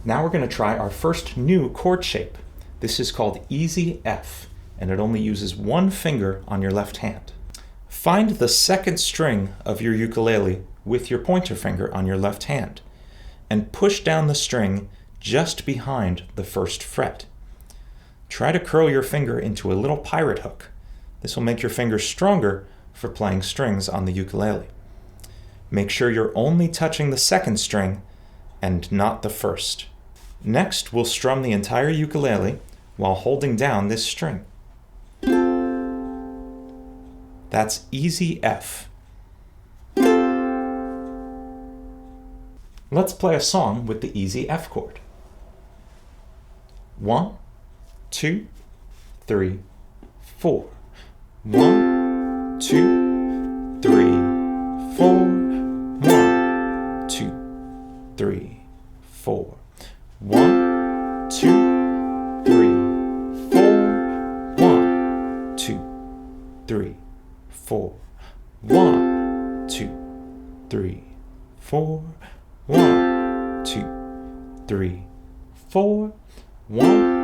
Now we're going to try our first new chord shape. This is called Easy F, and it only uses one finger on your left hand. Find the second string of your ukulele with your pointer finger on your left hand, and push down the string just behind the first fret. Try to curl your finger into a little pirate hook. This will make your fingers stronger for playing strings on the ukulele. Make sure you're only touching the second string and not the first. Next, we'll strum the entire ukulele while holding down this string. That's Easy F. Let's play a song with the Easy F chord. 1, 2, 3, 4. 1, 2, 3, 4. 1, 2, 3, 4. 1, 2, 3, 4. 1, 2, 3, 4. 1, 2, 3, 4. 1, 2, 3, 4. 1,